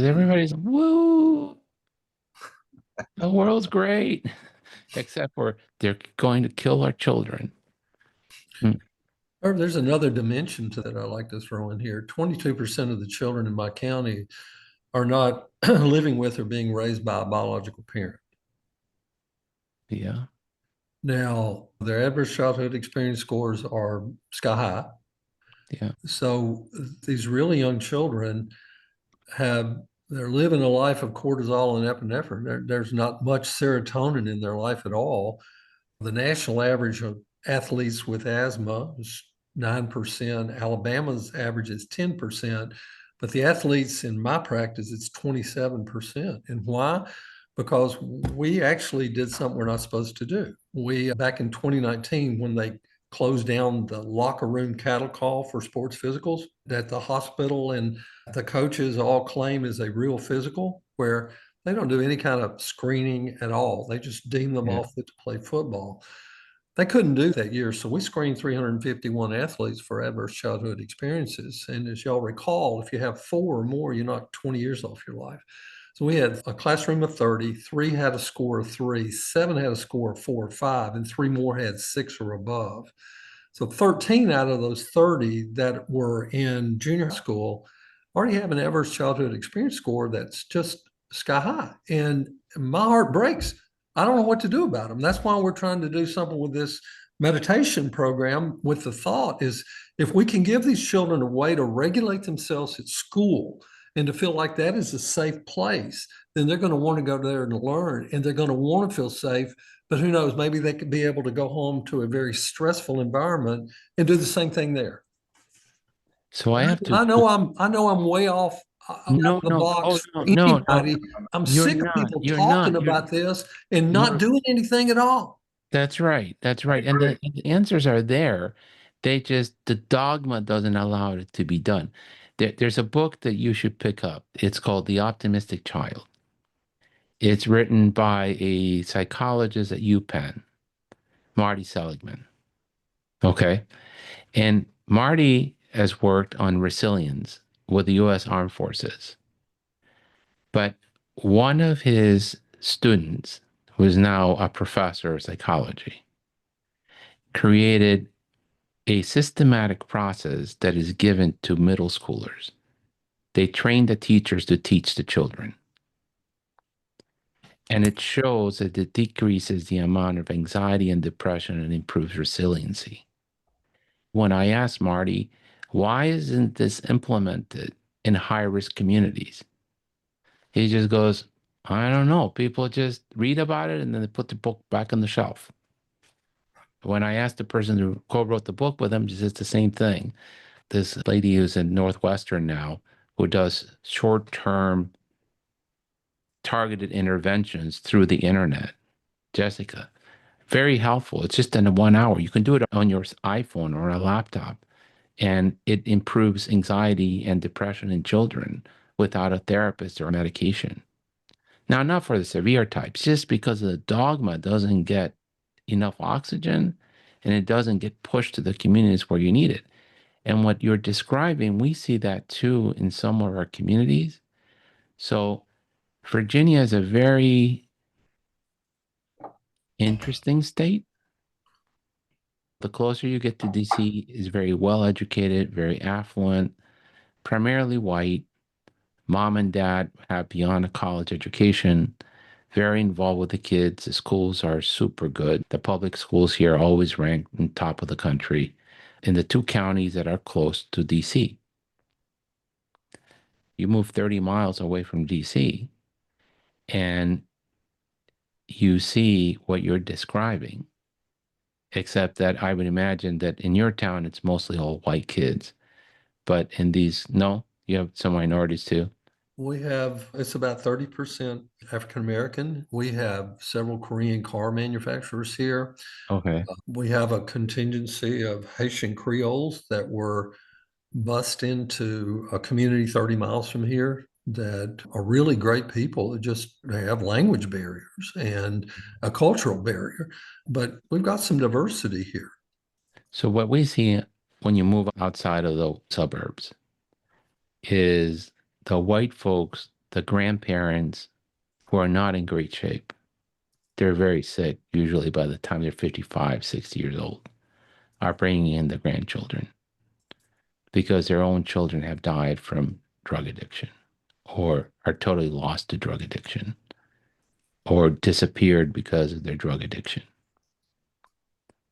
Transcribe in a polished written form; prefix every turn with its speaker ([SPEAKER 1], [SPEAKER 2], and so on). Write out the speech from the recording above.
[SPEAKER 1] Everybody's, woo, the world's great, except for they're going to kill our children. Hmm.
[SPEAKER 2] There's another dimension to that I like to throw in here. 22% of the children in my county are not living with or being raised by a biological parent.
[SPEAKER 1] Yeah,
[SPEAKER 2] Now, their adverse childhood experience scores are sky high.
[SPEAKER 1] yeah.
[SPEAKER 2] So these really young children have they're living a life of cortisol and epinephrine. There's not much serotonin in their life at all. The national average of athletes with asthma is 9%. Alabama's average is 10%. But the athletes in my practice, it's 27%. And why? Because we actually did something we're not supposed to do. We, back in 2019, when they closed down the locker room cattle call for sports physicals that the hospital and the coaches all claim is a real physical, where they don't do any kind of screening at all. They just deem them
[SPEAKER 1] Yeah.
[SPEAKER 2] all fit to play football. They couldn't do that year. So we screened 351 athletes for adverse childhood experiences. And as y'all recall, if you have four or more, you're not 20 years off your life. So we had a classroom of 30, three had a score of three, seven had a score of 4 or 5, and three more had 6 or above. So 13 out of those 30 that were in junior school already have an adverse childhood experience score that's just sky high. And my heart breaks. I don't know what to do about them. That's why we're trying to do something with this meditation program with the thought is if we can give these children a way to regulate themselves at school and to feel like that is a safe place, then they're going to want to go there and learn and they're going to want to feel safe. But who knows, maybe they could be able to go home to a very stressful environment and do the same thing there.
[SPEAKER 1] So I have to,
[SPEAKER 2] I know I'm way off
[SPEAKER 1] no,
[SPEAKER 2] the
[SPEAKER 1] no, oh,
[SPEAKER 2] box
[SPEAKER 1] no,
[SPEAKER 2] for
[SPEAKER 1] no, no,
[SPEAKER 2] anybody. I'm
[SPEAKER 1] you're
[SPEAKER 2] sick of
[SPEAKER 1] not,
[SPEAKER 2] people
[SPEAKER 1] you're
[SPEAKER 2] talking
[SPEAKER 1] not,
[SPEAKER 2] about this and not
[SPEAKER 1] you're,
[SPEAKER 2] doing anything at all.
[SPEAKER 1] that's right, that's right. And the answers are there. The dogma doesn't allow it to be done. There's a book that you should pick up. It's called The Optimistic Child. It's written by a psychologist at UPenn, Marty Seligman. Okay. And Marty has worked on resilience with the U.S. Armed Forces. But one of his students, who is now a professor of psychology, created a systematic process that is given to middle schoolers. They train the teachers to teach the children. And it shows that it decreases the amount of anxiety and depression and improves resiliency. When I asked Marty, why isn't this implemented in high risk communities? He just goes, I don't know. People just read about it and then they put the book back on the shelf. When I asked the person who co-wrote the book with him, she says the same thing. This lady who's in Northwestern now, who does short-term targeted interventions through the internet, Jessica, very helpful. It's just in 1 hour. You can do it on your iPhone or a laptop, and it improves anxiety and depression in children without a therapist or medication. Now, not for the severe types, just because the dogma doesn't get enough oxygen and it doesn't get pushed to the communities where you need it. And what you're describing, we see that too in some of our communities. So Virginia is a very interesting state. The closer you get to DC is very well educated, very affluent, primarily white. Mom and dad have beyond a college education, very involved with the kids. The schools are super good. The public schools here are always ranked in top of the country in the two counties that are close to DC. You move 30 miles away from DC and you see what you're describing, except that I would imagine that in your town, it's mostly all white kids. But in these, no, you have some minorities too.
[SPEAKER 2] It's about 30% African American. We have several Korean car manufacturers here.
[SPEAKER 1] Okay.
[SPEAKER 2] We have a contingency of Haitian Creoles that were bussed into a community 30 miles from here that are really great people. They have language barriers and a cultural barrier, but we've got some diversity here.
[SPEAKER 1] So what we see when you move outside of the suburbs is the white folks the grandparents who are not in great shape, they're very sick, usually by the time they're 55, 60 years old, are bringing in the grandchildren because their own children have died from drug addiction or are totally lost to drug addiction or disappeared because of their drug addiction.